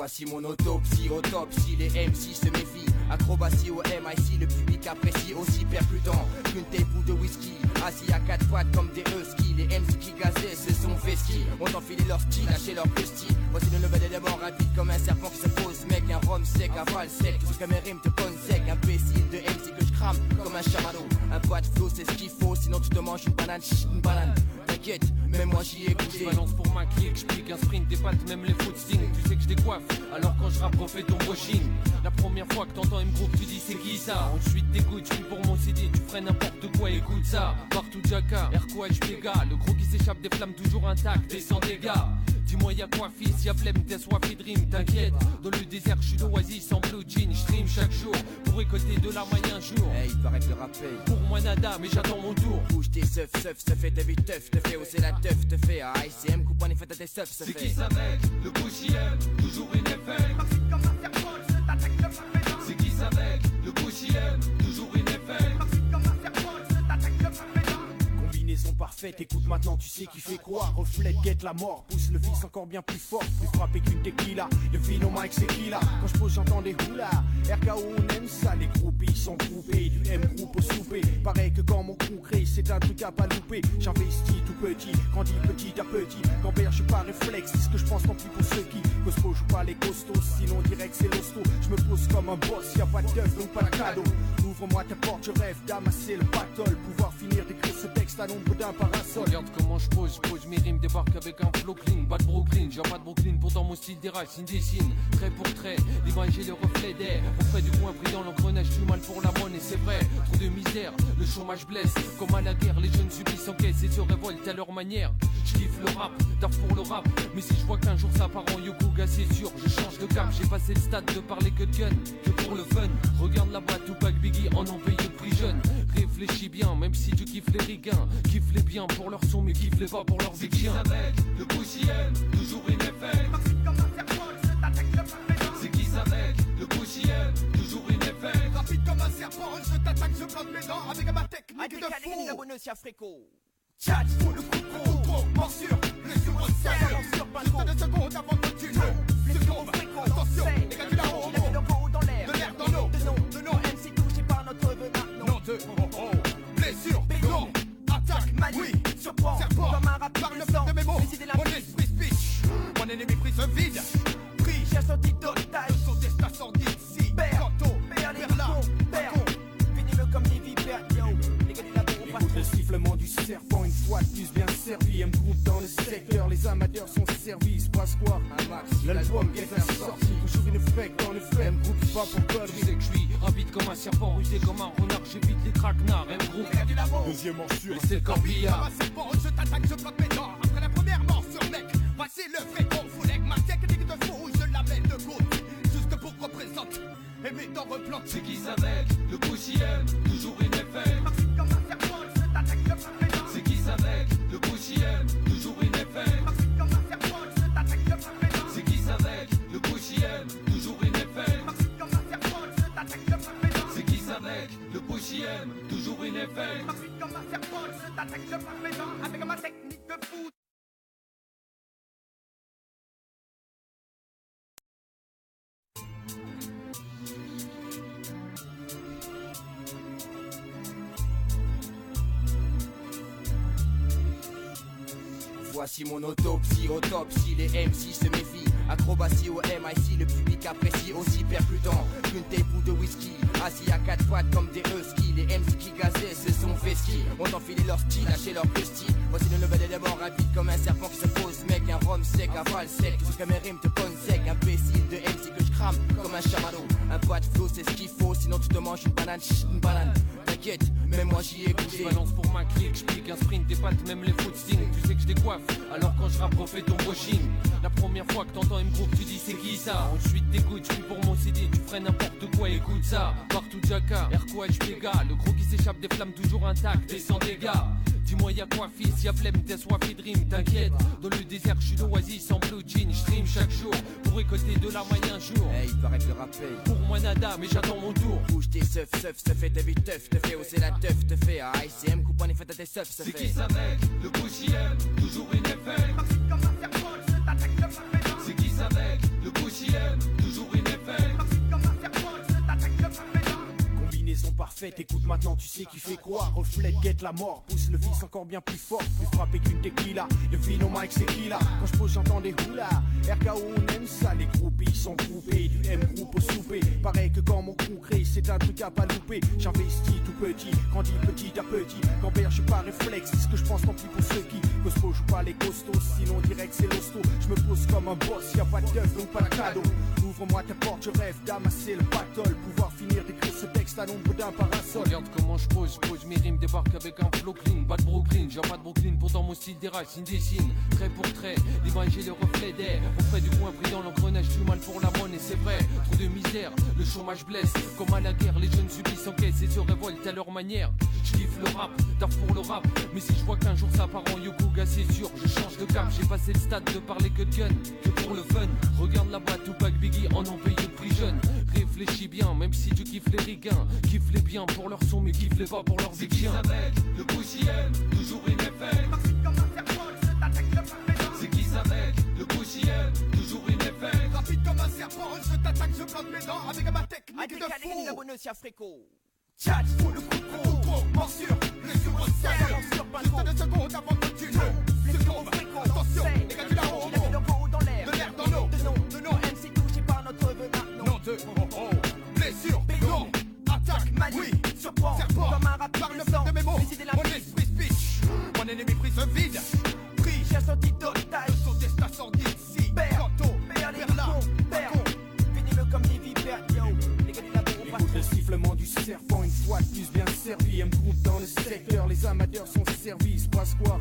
Voici mon autopsie, autopsie, les MC se méfient. Acrobatie au MIC, le public apprécie aussi percutant qu'une tape ou de whisky. Assis à 4 pattes comme des huskies, les MC qui gazaient se sont fait ski. Ont enfilé leur style, lâché leur petit. Voici le level des morts rapide comme un serpent qui se pose. Mec, un rhum sec, un val sec, tout ce que mes rimes te ponnent sec. Imbécile de MC que je crame comme un chamallow. Un pas de flow, c'est ce qu'il faut, sinon tu te manges une banane, une banane. T'inquiète, même moi j'y ai goûté. Je balance pour ma clique, j'pique un sprint, des pattes, même les foot sting. Tu sais que je décoiffe, alors quand je rappe, refais ton brushing. La première fois que t'entends une groupe, tu dis c'est qui ça? Ensuite t'écoutes, j'suis pour mon CD, tu ferais n'importe quoi, écoute ça. Partout Jaka, RQH Pega, le gros qui s'échappe des flammes toujours intactes et sans dégâts. Dis-moi y'a quoi fils, y'a flemme, t'es soifé de rime, t'inquiète. Dans le désert j'suis d'oasis en blue jean, j'stream chaque jour pour récolter de la maille un jour. Hey, il paraît que le rap paye. Pour moi nada, mais j'attends mon tour. Bouge tes seufs, te fait ta vie teuf, te fait hausser la teuf, te fait à ICM, coupe en effet à tes seufs, se fait. C'est qui ça mec, le Bouchiem, toujours une effet. C'est qui ça mec, le Bouchiem, toujours une effet. Combinaison parfaite, écoute maintenant tu sais qui fait quoi. Reflète, guette la mort, pousse le fils encore bien plus fort. Plus frappé qu'une tequila, le vino Mike c'est qui là. Quand je pose j'entends des houlas, RKO on aime ça. Les groupies sont groupés, du M-groupe au souper. Pareil que quand mon crew crée, c'est un truc à pas louper. J'investis tout petit, grandis petit à petit. Gamberge pas réflexe, c'est ce que je pense tant pis pour ceux qui Cospo joue pas les costauds, sinon direct c'est l'hosto. Je me pose comme un boss, y'a pas de teuf donc pas la cadeau. Ouvre-moi ta porte, je rêve d'amasser le battle. Pouvoir finir d'écrire ce texte à l'ombre d'un parasol. Regarde comment je pose mes rimes, débarque avec un flow clean. Pas de Brooklyn, j'ai pas de Brooklyn, pourtant mon style déraille, signe dessine. Trait pour trait, l'image et le reflet d'air. On fait du coin pris dans l'engrenage, du mal pour la monnaie, c'est vrai. Trop de misère, le chômage blesse. Comme à la guerre, les jeunes subissent en caisse et se révoltent à leur manière. Je kiffe le rap, taf pour le rap. Mais si je vois qu'un jour ça part en yokuga, c'est sûr, je change de cap. J'ai passé le stade de parler que de gun, que pour le fun. Regarde la boîte, Tupac, Biggie en ont payé le prix jeune. Réfléchis bien, même si tu kiffes les rigains. Kiffe les biens pour leur son, mais kiffe les pas pour leur vie de chien. Le Bouchiem, toujours une effet. C'est qui ça mec, le Bouchiem, toujours une effet. Rapide comme un serpent, je t'attaque, je plante mes dents avec ma technique de fou. Tchatch, le coup trop, morsure, les yeux resserrent. Juste 2 secondes avant que tu ne succombes. Attention, les gars du là-haut, de l'air dans l'eau, de nos MC touchés par notre venin. Non de blessure, bégon, attaque, oui, surprend, comme un rap par le flanc de mes mots, mon esprit speech, mon ennemi pris se vide, pris, j'ai sorti d'otage, son destin sordide, si, canto, Berlin, finis-le comme des vipères, yo, les gars du labo. Écoute le sifflement du serpent, une fois de plus bien servi. M-groupe dans le secteur, les amateurs sont servis. Pasquare, l'album vient d'être sorti. Toujours une fake dans le fait. M-groupe pas pour conneries. Tu sais que je suis rapide comme un serpent, rusé comme un renard. J'évite les traquenards, M-groupe. Deuxième morsure, c'est le corbillard. Comme un serpent, je t'attaque, je plante mes dents. Après la première morsure, mec, voici le vrai confoulet. Ma technique de fou, je la mets de côté. Juste pour représenter, et mes dents replantent. C'est qui ça mec, le Bouchiem, toujours une effet. Comme un serpent, je t'attaque, je plante mes dents. C'est qui ça mec, le Bouchiem, toujours une effet. Comme un serpent, je t'attaque, je plante mes dents. C'est qui ça mec, le Bouchiem, toujours une effet. Comme un serpent, je t'attaque, je plante mes dents. C'est qui ça mec, le Bouchiem, toujours une effet. Comme un serpent, je t'attaque, je plante mes dents. Avec ma technique de fou. Voici mon autopsie, autopsie, les MC se méfient. Acrobatie au MIC, le public apprécie aussi percutant qu'une tape ou de whisky. Assis à 4 pattes comme des huskies, les MC qui gazaient se sont fait ski. Ont enfilé leur style, lâché leur petit. Voici le level des morts rapide comme un serpent qui se pose. Mec, un rhum sec, un val sec, tout ce que mes rimes te ponnent sec. Imbécile de MC que je crame comme un chamallow. Un pas de flow, c'est ce qu'il faut, sinon tu te manges une banane, une banane. T'inquiète, même moi j'y ai goûté. Je balance pour ma clique, j'pique un sprint, des pattes, même les foot sting. Tu sais que je décoiffe, alors quand je rappe, refais ton brushing. La première fois que t'entends une groupe, tu dis c'est qui ça. Ensuite t'écoutes, j'suis pour mon CD, tu ferais n'importe quoi, écoute ça. Partout Jaka, RQH Pega, le gros qui s'échappe des flammes toujours intactes et sans dégâts. Dis-moi y'a quoi fils, y'a flemme, t'es soifé de rime, t'inquiète. Dans le désert j'suis d'oasis en blue jean, j'stream chaque jour pour récolter de la maille un jour. Hey, il paraît que le rap paye. Pour moi nada, mais j'attends mon tour. Bouge tes seufs, te fait ta vie teuf, te fait hausser la teuf, te fait à ICM, coupe en effet à tes seufs, se C'est fait. qui ça mec, le Bouchiem, toujours une effet. Comme un serpent, je t'attaque, je plante mes dents. C'est qui ça mec, le Bouchiem. JM, toujours une FM. Comme un serpent, je t'attaque, je frappe mes dents. Combinaison parfaite, écoute maintenant tu sais qui fait quoi. Reflète, guette la mort, pousse le vice encore bien plus fort. Plus frappé qu'une tequila, le vino Mike c'est qui là. Quand je pose j'entends des houlas, RKO on aime ça. Les groupies sont groupés, du M groupe au souper. Pareil que quand mon crew crée, c'est un truc à pas louper. J'investis tout petit, grandis petit à petit. Gambert je suis pas réflexe, c'est ce que je pense tant pis pour ceux qui Cospo joue pas les costauds, sinon direct c'est l'hosto. Je me pose comme un boss, y'a pas de teuf donc pas de cadeau. Ouvre-moi ta porte, je rêve d'amasser le battle. Pouvoir finir d'écrire ce texte à l'ombre d'un parasol. Regarde comment je pose mes rimes, débarque avec un flow clean. Pas de Brooklyn, j'ai pas de Brooklyn, pourtant mon style déraille, s'il dessine. Trait pour trait, l'image et le reflet d'air. Auprès du coin brillant, l'engrenage du mal pour la monnaie, c'est vrai. Trop de misère, le chômage blesse. Comme à la guerre, les jeunes subissent en caisse et se révoltent à leur manière. Je kiffe le rap, taf pour le rap. Mais si je vois qu'un jour ça part en yokuga, c'est sûr, je change de cap. J'ai passé le stade de parler que de gun, que pour le fun. Regarde la boîte, Tupac, Biggie en ont payé le prix jeune. Réfléchis bien, même si tu kiffes les ricains. Kiffe les biens pour leur son, mais kiffe les pas pour leurs victimes. Le JM, toujours une FM. Comme un serpent, je t'attaque, je frappe mes dents. C'est qui ça mec? Le JM, toujours une FM. Rapide comme un serpent, je t'attaque, je plante mes dents avec ma technique de fou. Tchatch, le coup de gros, morsure, les yeux resserrent. Juste 2 secondes avant que tu ne secondes. Attention, les gars du là-haut, de l'air dans l'eau, de nos MC touchés par notre venin. Non de, blessure, non, attaque, oui, serpent, comme un rap par le flanc de mes mots, mon esprit speech, mon ennemi pris se vide, pris, j'ai senti total, son destin s'en dit ici, canto, vers là, finis-le comme des vipères, yo, les gars du labo. Écoute le sifflement du serpent, une fois de plus bien servi. M groupe dans le secteur, les amateurs sont servis. Pasquare,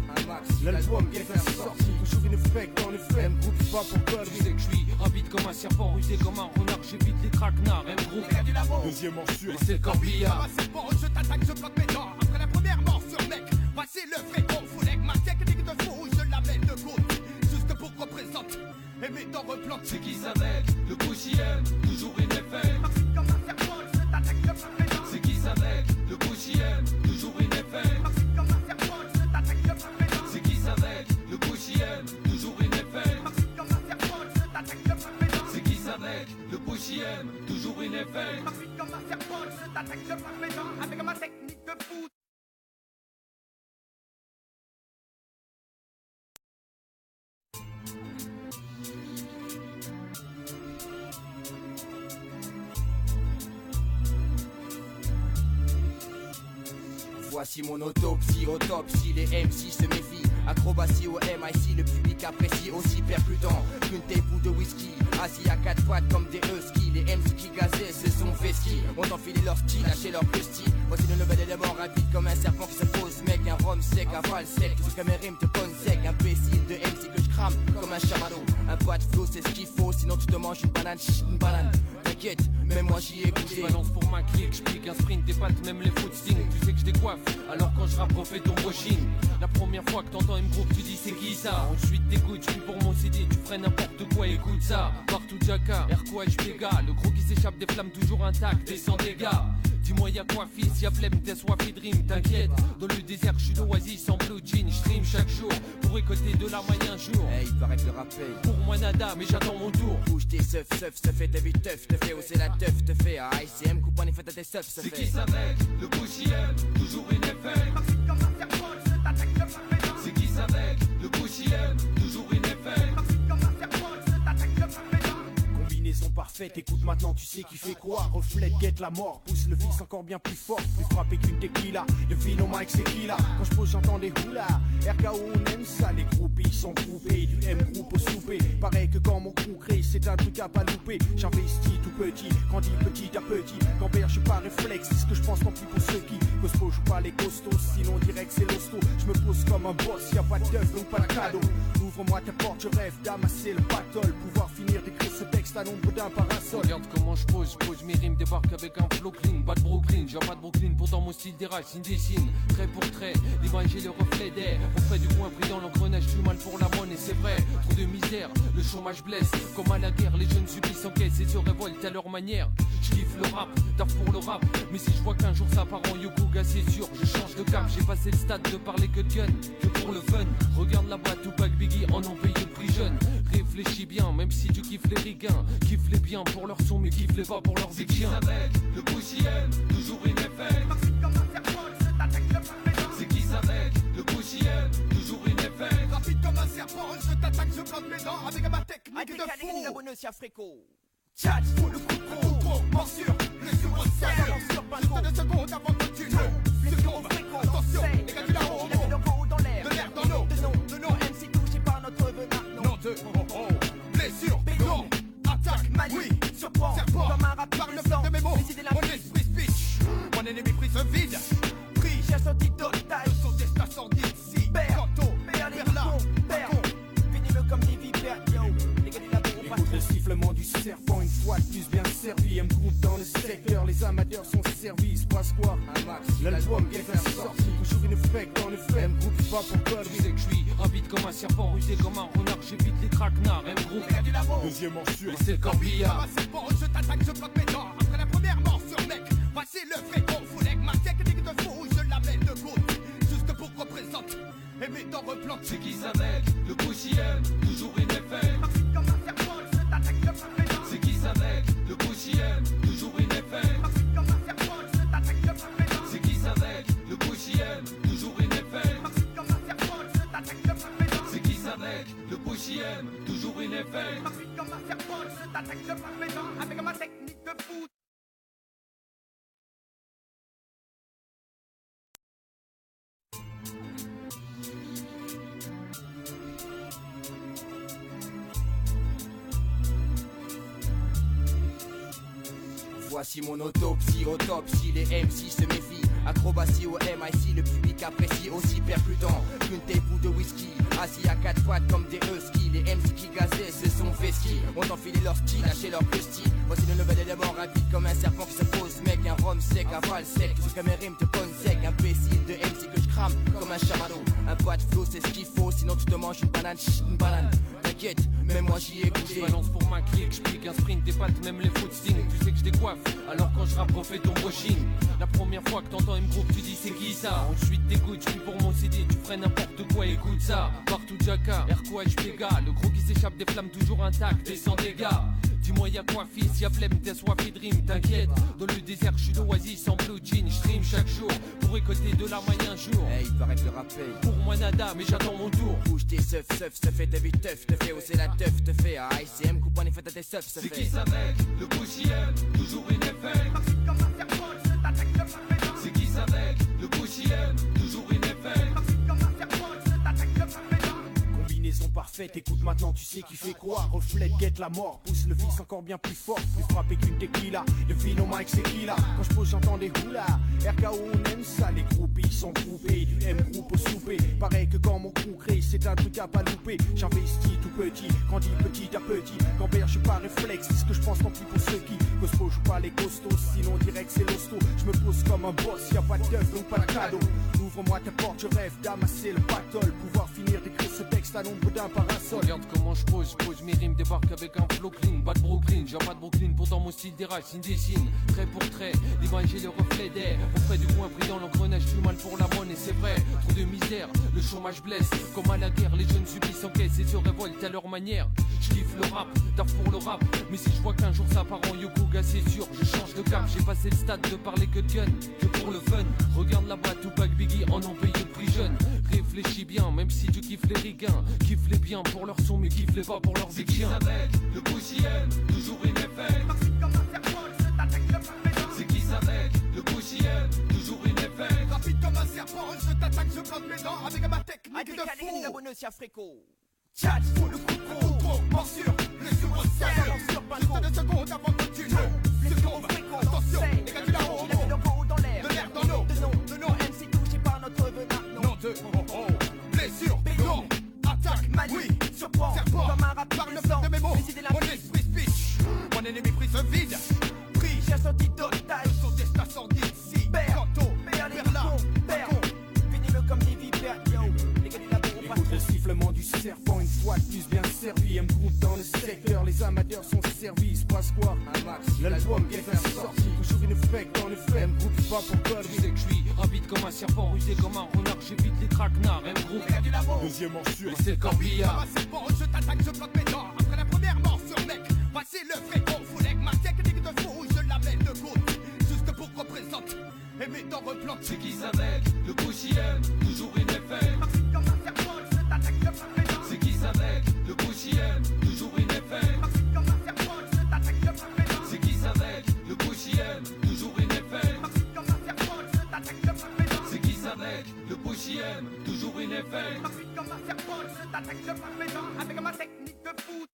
l'album vient d'être sorti. Toujours une fake dans le fait. M groupe pas pour conneries. Tu sais que je suis rapide comme un serpent, rusé comme un renard. J'évite les traquenards, M groupe. Les gars du labo. Deuxième morsure, c'est le corbillard. Comme un serpent, je t'attaque, je plante mes dents. Après la première morsure, mec, voici le vrai confouleg. Ma technique de fou, je l'amène de côté. Juste pour représenter et mes dents replantent. C'est qui ça mec? Le JM, toujours une FM. Comme un serpent, je t'attaque, je frappe mes dents. C'est qui ça mec? Le JM, toujours une FM. Comme un serpent, je t'attaque, je frappe mes dents. C'est qui ça mec? Le JM, toujours une FM. Comme un serpent, je t'attaque, je frappe mes dents. C'est qui ça mec? Le JM, toujours une FM. Comme un serpent, je t'attaque, je frappe mes dents. Avec ma technique de fou. Voici mon autopsie, les MC se méfient. Acrobatie au MIC, le public apprécie aussi percutant qu'une tape ou de whisky. Assis à 4 pattes comme des huskies, les MC qui gazaient se sont vestis. Ont enfilé leur style, lâché leur petit. Voici le nouvel élément rapide comme un serpent qui se pose. Mec, un rhum sec, un val sec, tout ce que mes rimes te consec. Imbécile de MC que je crame comme un chamallow. Un pas de flow, c'est ce qu'il faut, sinon tu te manges une banane, une banane. T'inquiète, même moi j'y ai goûté. Je balance pour ma clique, j'pique un sprint, des pattes, même les footstings. Tu sais que je décoiffe, alors quand je rappe, refais ton brushing. La première fois que t'entends une groupe, tu dis c'est qui ça? Ensuite t'écoutes, j'suis pour mon CD, tu ferais n'importe quoi, écoute ça. Partout Jaka, RQH Pega, le gros qui s'échappe des flammes toujours intact et sans dégâts. Dis-moi y'a quoi fils, y'a flemme, t'es soif et dream, t'inquiète. Dans le désert, j'suis d'oasis en blue jean, j'stream chaque jour pour récolter de la maille un jour. Hey, il paraît que le rap paye. Pour moi nada, mais j'attends mon tour. Bouge tes seufs, te fait ta vie teuf, te fait hausser la teuf, te fait ICM, coupe en effet à tes seufs, C'est qui ça mec? Le JM, toujours une FM. Comme un serpent, je t'attaque, je frappe mes dents. C'est qui ça mec? Le JM, toujours une FM. Comme un serpent, je t'attaque, je frappe mes dents. combinaison parfaite, écoute maintenant tu sais qui fait quoi. Reflète, guette la mort, pousse le vice encore bien plus fort. Plus frappé qu'une tequila, le vino Mike c'est qui là. Quand je pose j'entends des houlas, RKO on aime ça. Les groupies sont groupés, du M groupe au souper. Pareil que quand mon crew crée, c'est un truc à pas louper. J'investis tout petit, grandis petit à petit. Gambert je suis pas réflexe, c'est ce que je pense tant pis pour ceux qui Cospo joue pas les costauds, sinon direct c'est l'hosto. Je me pose comme un boss, y'a pas de teuf donc pas de cadeau. Ouvre-moi ta porte, je rêve d'amasser le battle. Pouvoir finir d'écrire ce texte à l'ombre d'un parasol. Regarde comment je pose mes rimes, débarque avec un flow clean. Pas de Brooklyn, j'ai pas de Brooklyn, pourtant mon style déraille, s'il dessine. Trait pour trait, l'image et le reflet d'air. Auprès du coin brillant, l'engrenage du mal pour la monnaie, c'est vrai. Trop de misère, le chômage blesse. Comme à la guerre, les jeunes subissent en caisse et se révoltent à leur manière. Je kiffe le rap, taf pour le rap. Mais si je vois qu'un jour ça part en yokuga, c'est sûr, je change de cap. J'ai passé le stade de parler que de gun, que pour le fun. Regarde la boîte, Tupac, Biggie en ont payé le prix jeune. Réfléchis bien, même si tu kiffes les rigains. Kiffe les biens pour leur son, mais kiffe les pas pour leurs victimes. Avec le Bushi M, toujours une effet. C'est qui avec le Bushi M, toujours une effet. Rapide comme un serpent, je t'attaque, je plante mes dents avec ma technique de fou. Tchatch, le coup de trop, morsure, le sureau juste 2 secondes avant que tu ne succombes. Attention, les gars du larron, de l'air dans l'eau, de nom, MC touché par notre venin. Non de, blessure, béton, attaque, oui, surprend, comme un rap par le flanc de mes mots, mon esprit speech, mon ennemi pris se vide, pris, cherche son total, son destin sans d'ici, canto, berlin, finis-le comme des vipères, yo, les gars du labo. Écoute le sifflement du serpent, une fois de plus bien servi. M-Group dans le secteur, les amateurs sont servis. Pasquare, l'album vient d'être sorti. Toujours une fake dans le fait. M-Group pas pour conneries. Tu sais que je suis rapide comme un serpent, rusé comme un renard. J'évite les traquenards, M-Group. Deuxième morsure, c'est le corbillard. Comme un serpent, je t'attaque, je plante mes dents. Après la première morsure, mec, voici le vrai confouleg. Ma technique de fou, je l'amène de côté, juste pour représenter. Et mes dents replantent. C'est qui avec le Bushi M, toujours une effet. Comme un serpent, je t'attaque, je plante mes dents. C'est qui avec le Bushi M, toujours une effet. Comme un serpent, je t'attaque, je plante mes dents. C'est qui avec le Bushi M, toujours une effet. Comme un serpent, je t'attaque, je plante mes dents. C'est qui avec le Bushi M, toujours une effet. Comme un serpent, je t'attaque, je plante mes dents. Avec ma technique de fou. Voici mon autopsie, les MC se méfient. Acrobatie au MIC, le public apprécie aussi percutant qu'une tape ou de whisky. Assis à 4 pattes comme des huskies, les MC qui gazaient se sont vestis. Ont enfilé leur style, lâché leur prestige. Voici le nouvel élément rapide comme un serpent qui se pose, mec. Un rhum sec, un val sec, tout ce que mes rimes te ponnent sec. Imbécile de MC que je crame comme un chamallow. Un pas de flow, c'est ce qu'il faut, sinon tu te manges une banane, une banane. T'inquiète, même moi j'y ai goûté. Je balance pour ma clique, j'pique un sprint, des pattes, même les footstings. Tu sais que je décoiffe, alors quand je rappe, refais ton brushing. La première fois que t'entends M-Group, tu dis c'est qui ça? Ensuite t'écoutes, j'prie pour mon CD, tu ferais n'importe quoi, écoute ça. Partout Jacka, RQH Pega, le gros qui s'échappe des flammes toujours intactes et sans dégâts. Dis-moi y'a quoi fils, y'a flemme, t'es soif et dream, t'inquiète. Dans le désert, j'suis d'oasis en blue jean, j'stream chaque jour pour récolter de la maille un jour. Hey, il paraît que le rap paye. Pour moi nada, mais j'attends mon tour. Bouge tes seufs, te fait ta vie teuf, te fait hausser la teuf, te fait ICM, coupe en effet à tes seufs, c'est qui avec le Bushi M, toujours une effet. Comme un serpent, je t'attaque, je plante mes dents. C'est qui avec le Bushi M, toujours une effet. Comme un serpent, je t'attaque, je plante mes dents. combinaison parfaite, écoute maintenant tu sais qui fait quoi. Reflète, guette la mort, pousse le vice encore bien plus fort. Plus frappé qu'une tequila, le vino Mike c'est qui là. Quand je pose j'entends des houlas, RKO on aime ça. Les groupies sont groupés, du M-Group au souper. Pareil que quand mon crew crée, c'est un truc à pas louper. J'investis tout petit, grandis petit à petit. Gambert je suis pas réflexe, c'est ce que je pense non plus pour ceux qui Cospo joue pas les costauds, sinon direct c'est l'hosto. Je me pose comme un boss, y'a pas de teuf donc pas de cadeau. Ouvre-moi ta porte, je rêve d'amasser le pactole. Pouvoir finir d'écrire ce texte à l'ombre d'un parasol. Regarde comment je pose mes rimes, débarque avec un flow clean. Pas de Brooklyn, j'ai pas de Brooklyn, pourtant mon style déraille, c'est une dessine. Trait pour trait, l'image et le reflet d'air. Auprès du coin brillant, l'engrenage du mal pour la monnaie, c'est vrai. Trop de misère, le chômage blesse. Comme à la guerre, les jeunes subissent encaisse et se révoltent à leur manière. Je kiffe le rap, taf pour le rap. Mais si je vois qu'un jour ça part en yoga, c'est sûr, je change de cap. J'ai passé le stade de parler que de gun, que pour le fun. Regarde là-bas, Tupac, Biggie en ont payé de prix jeune. Réfléchis bien, même si tu kiffes les rigains. Kiffe les biens pour leur son, mais kiffe les pas pour leurs victimes. Avec le Bushi M, toujours une effet. C'est qui avec le Bushi M, toujours une effet. Rapide comme un serpent, je t'attaque, je plante mes dents avec ma technique de fou. Tchatch, le coup trop, morsure, le sureau 2 secondes avant que tu ne succombes. Attention, les gars du larron, de l'air dans l'eau, de nom, MC touché par notre venin. Non de, blessure, béton, attaque, oui, surprend, comme un rap par le flanc de mes mots, mon esprit speech, mon ennemi pris se vide, pris, cherche son total, son destin sans d'ici, canto, berlin, finis-le comme des vipères, yo, les gars du labo. Écoute le sifflement du serpent, une fois de plus bien servi. M-Group dans le secteur, les amateurs sont servis. Pasquare, l'album vient d'être sorti. Toujours une fake dans le fait. M-Group pas pour conneries. Tu sais que je suis rapide comme un serpent, rusé comme un renard, j'évite les traquenards, M-Group. Deuxième morsure, Et c'est le corbillard. Comme un serpent, je t'attaque, je bloque mes dents. Après la première morsure, mec, voici le vrai confoulet. Ma technique de fou, je la mets de côté. Juste pour représenter, et mes dents replantent. C'est qui ça mec? Le Bouchiem, toujours une FM. Comme un serpent, je t'attaque, je bloque mes dents. C'est qui ça mec? Le Bouchiem, toujours une FM. Comme un serpent, je t'attaque, je bloque mes dents. C'est qui ça mec? Le Bouchiem, toujours une FM. Comme un serpent, je t'attaque, je bloque mes dents. C'est qui ça mec? Le Bouchiem, toujours une FM. Comme un serpent, je t'attaque, je bloque mes dents. Avec ma technique de fou.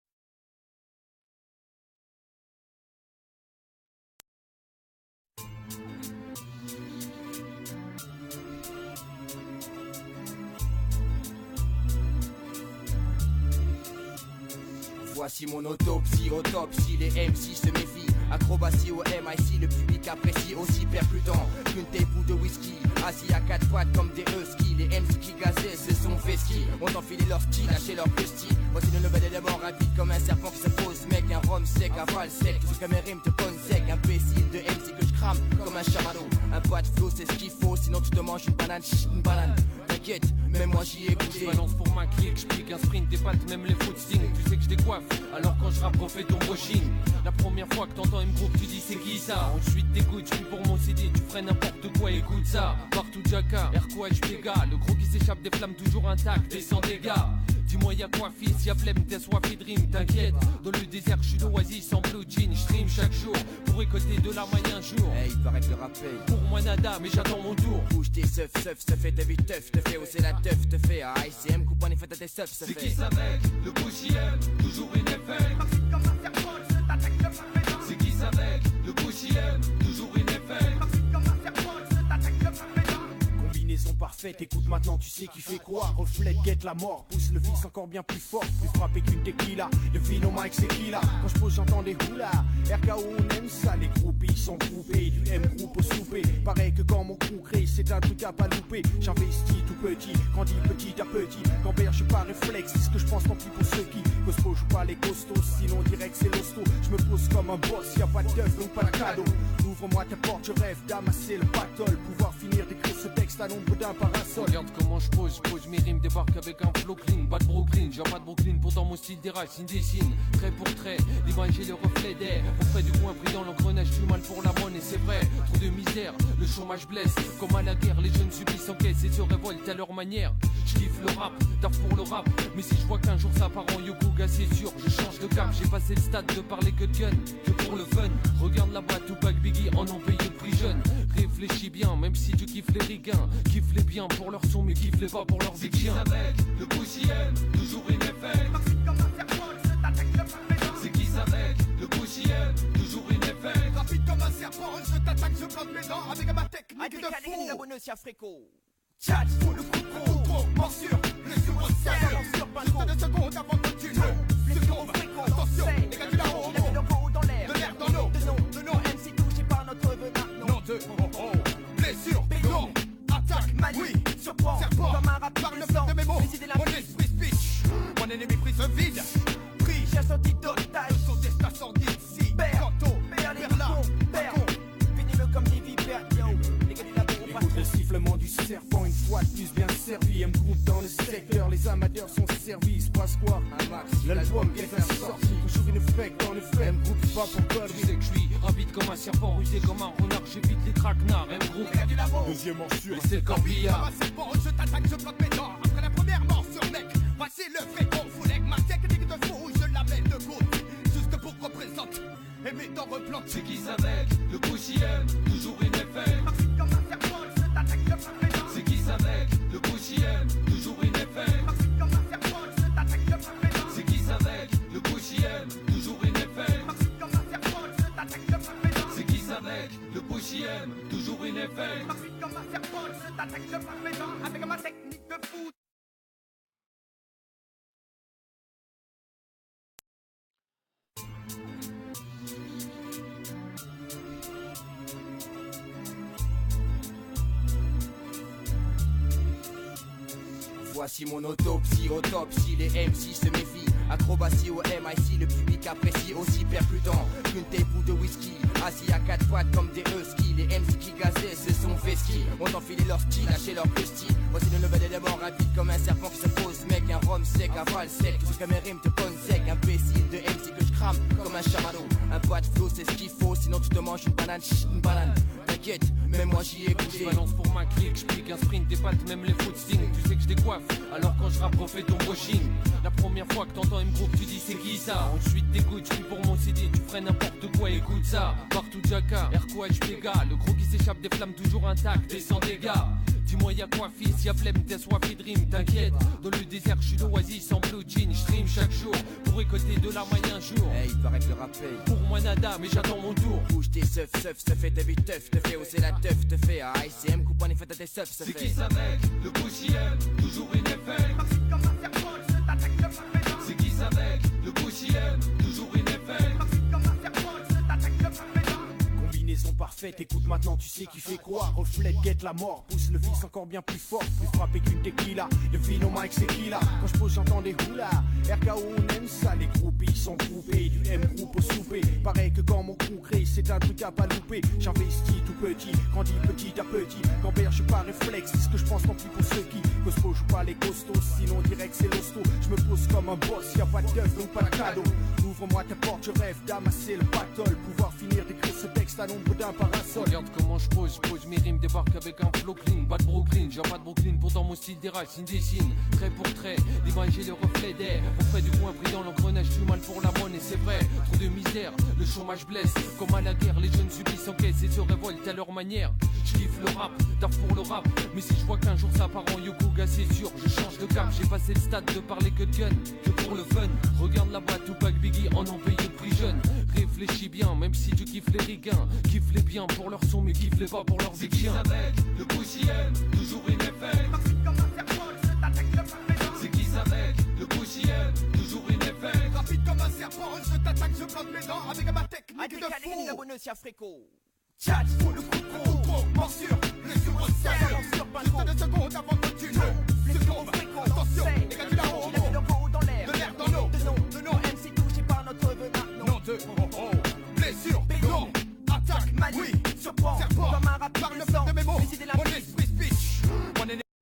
Voici mon autopsie, autopsie, les MC se méfient. Acrobatie au MIC, le public apprécie aussi percutant qu'une tape ou de whisky. Assis à quatre pattes comme des huskies, les MC qui gazaient se sont vestis. Ont enfilé leur style, lâché leur petit. Voici le nouvel élément rapide comme un serpent qui se pose. Mec, un rhum sec, un val sec, tout ce que mes rimes te ponnent sec. Imbécile de MC que je crame comme un chamallow. Un pas de flow, c'est ce qu'il faut, sinon tu te manges une banane, une banane. T'inquiète, même moi j'y ai goûté. Je balance pour ma clique, j'pique un sprint, des pattes, même les footstings. Tu sais que je décoiffe, alors quand je rappe, refais ton brushing. La première fois que t'entends M-Group, tu dis c'est qui ça? Ensuite t'écoutes, j'suis pour mon CD, tu ferais n'importe quoi, écoute ça. Partout Jacka, RQH Vega, le gros qui s'échappe des flammes toujours intact et sans dégâts. Dis-moi y'a quoi fils, y'a flemme, t'es soif et dream, t'inquiète. Dans le désert, j'suis d'oasis en blue jean, j'stream chaque jour pour récolter de la maille un jour. Hey, il paraît que le rap paye. Pour moi nada, mais j'attends mon tour. Bouge tes seufs, te fait ta vie teuf, te fait hausser la teuf, te fait ICM, coupe en effet à tes seufs, se C'est fait. qui ça mec? Le Bouchiem, toujours une FM. Comme un serpent, je t'attaque, je bloque mes dents. C'est qui ça mec? Le Bouchiem, toujours une FM. Comme un serpent, je t'attaque, je bloque mes dents. combinaison parfaite, écoute maintenant tu sais qui fait quoi. Reflète, guette la mort, pousse le vice encore bien plus fort. Plus frappé qu'une tequila, le vino Mike c'est qui là. Quand je pose j'entends des houlas, RKO on aime ça. Les groupies sont groupés, du M-Group au souper. Pareil que quand mon crew crée, c'est un truc à pas louper. J'investis tout petit, grandis petit à petit. Gamberge pas réflexe, c'est ce que je pense tant pis pour ceux qui Cospo joue pas les costauds, sinon direct c'est l'hosto. Je me pose comme un boss, y'a pas de teuf donc pas de cadeau. Ouvre-moi ta porte, je rêve d'amasser le pactole. Pouvoir finir d'écrire ce texte à l'ombre d'un parasol. Regarde comment je pose mes rimes, débarque avec un flow clean. Pas de Brooklyn, j'ai pas de Brooklyn, pourtant mon style déraille, signe dessine. Trait pour trait, l'image et le reflet d'air. Auprès du coin brillant, l'engrenage du mal pour la monnaie, c'est vrai. Trop de misère, le chômage blesse. Comme à la guerre, les jeunes subissent encaisse et se révoltent à leur manière. Je kiffe le rap, taf pour le rap. Mais si je vois qu'un jour ça part en yoga, c'est sûr, je change de cap. J'ai passé le stade de parler que de gun, que pour le fun. Regarde la boîte, Tupac, Biggie en ont payé de prix jeune. Réfléchis bien, même si tu kiffes les ricains. Kiffe les biens pour leur son, mais kiffe les pas pour leur vie de chien. Le Bouchiem, toujours une FM. C'est qui ça mec? Le Bouchiem, toujours une FM. Rapide comme un serpent, je t'attaque, je plante mes dents avec ma technique de fou. Tchatch, faut le coup de trop, morsure, le sureau juste 2 secondes avant que tu le seconde. Attention, les gars du larron, dans l'air, de l'air dans l'eau, de nom, MC touché par notre venin. non de blessure, non, attaque, oui, surprend, serpent, comme un rap par le puissant, fait de mes mots, décider mon limpide. esprit speech, mon ennemi pris se vide, pris, Cherche antidotage, de son destin sordide, si, Père, tantôt, père les vers là, père, finis-le comme des vipères, yo, les gars du labo, Écoute le sifflement du serpent, une fois de plus bien servi. M-Group dans le secteur, les amateurs sont servis. Se passe quoi? L'album est sorti, toujours une fake dans le fait. M-Group pas pour Tu conneries. sais que je suis rapide comme un serpent, rusé comme un renard, j'évite les traquenards. M-Group, les gars du labo, Deuxième morsure, et c'est le comme corbillard. un serpent, je t'attaque, je plante mes dents. Après la première morsure, mec, voici le vrai confoulet. Ma technique de fou, je la mets de côté, juste pour représenter. Et mes dents replantent. C'est qui ça mec? Le Bouchiem, toujours une FM. Comme un serpent, je t'attaque, je plante mes dents. C'est qui ça mec? Le Bouchiem, toujours une FM. Comme un serpent, je t'attaque, je plante mes dents. C'est qui ça mec? Le Bouchiem, toujours une FM. Comme un serpent, je t'attaque, je plante mes dents. C'est qui ça mec? Le Bouchiem, toujours une FM. Comme un serpent, je t'attaque, je plante mes dents. Avec ma technique de fou. Voici mon autopsie, autopsie, les MC se méfient. Acrobatie au MIC, le public apprécie aussi percutant qu'une tape ou de whisky. assis à quatre pattes comme des huskies. Les MC qui gazaient se sont vestis, ont enfilé leur ski, lâché leur petit. Voici le level est d'abord rapide comme un serpent qui se pose. Mec, un rhum sec, un val sec, tout ce que mes rimes te ponnent sec. Imbécile de MC que je crame comme un chamallow. Un pas de flow c'est ce qu'il faut, sinon tu te manges une banane, une banane. T'inquiète, même moi j'y ai goûté. Je balance pour ma clique, j'pique un sprint, des pattes, même les footstings. Tu sais que je décoiffe, alors quand je rappe refais ton brushing. La première fois que t'entends une groupe tu dis c'est qui ça. Ensuite t'écoutes, j'suis pour mon CD, tu ferais n'importe quoi, écoute ça. Partout Jaka, RQH Pega, le gros qui s'échappe des flammes toujours intact et sans dégâts. Dis-moi y'a quoi fils, y'a flemme, t'es soifé de rime, t'inquiète. Dans le désert j'suis l'oasis en blue jean, j'stream chaque jour pour récolter de la maille un jour. Hey, il paraît que le rap paye. Pour moi nada, mais j'attends mon tour. Bouge tes seufs, te fait ta vie teuf, te fait hausser la teuf, te fait à ICM, coupe en effet à tes seufs, C'est qui ça mec, le Bouchiem, toujours une effet. C'est qui ça mec, le Bouchiem, toujours une effet. Combinaison parfaite, écoute maintenant tu sais qui fait quoi. Reflète, guette la mort, pousse le fils encore bien plus fort. Plus frappé qu'une tequila, le vino Mike c'est qui là. Quand je pose j'entends des houlas, RKO on aime ça. Les groupies sont groupés, du M-groupe au souper. Pareil que quand mon crew crée, c'est un truc à pas louper. J'investis tout petit, grandis petit à petit. Quand je pas réflexe, c'est ce que je pense tant pis pour ceux qui Cospo joue pas les costauds, sinon direct c'est l'hosto. Je me pose comme un boss, y'a pas de teuf donc pas de cadeau. Ouvre-moi ta porte, je rêve d'amasser le pactole. Pouvoir finir d'écrire ce texte à l'ombre d'un parasol. Regarde comment je pose mes rimes, débarque avec un flow clean. Pas de Brooklyn, j'ai pas de Brooklyn, pourtant mon style déraille, signe dessine. Trait pour trait, l'image et le reflet d'air. Auprès du coin brillant, l'engrenage du mal pour la monnaie, c'est vrai. Trop de misère, le chômage blesse. Comme à la guerre, les jeunes subissent en caisse et se révoltent à leur manière. Je kiffe le rap, taf pour le rap. Mais si je vois qu'un jour ça part en yoga, c'est sûr, je change de cap. J'ai passé le stade de parler que de gun, que pour le fun. Regarde là-bas, Tupac, Biggie en ont payé le prix jeune. Réfléchis bien, même si tu kiffes les rigains. Kiffe les biens pour leur son, mais kiffe les pas pour leurs C'est qui ça mec, le Bouchiem, toujours une effet. C'est qui ça mec, le Bouchiem, toujours une effet. Rapide comme un serpent, je t'attaque, je plante mes dents avec ma technique de fou. Tchatch, le coup de trop, morsure, le surbrosseur. Juste 2 secondes avant que tu ne se tombe. Attention, les gars du la haut, de l'air dans l'eau, de nom, MC touché par notre venin. Non, de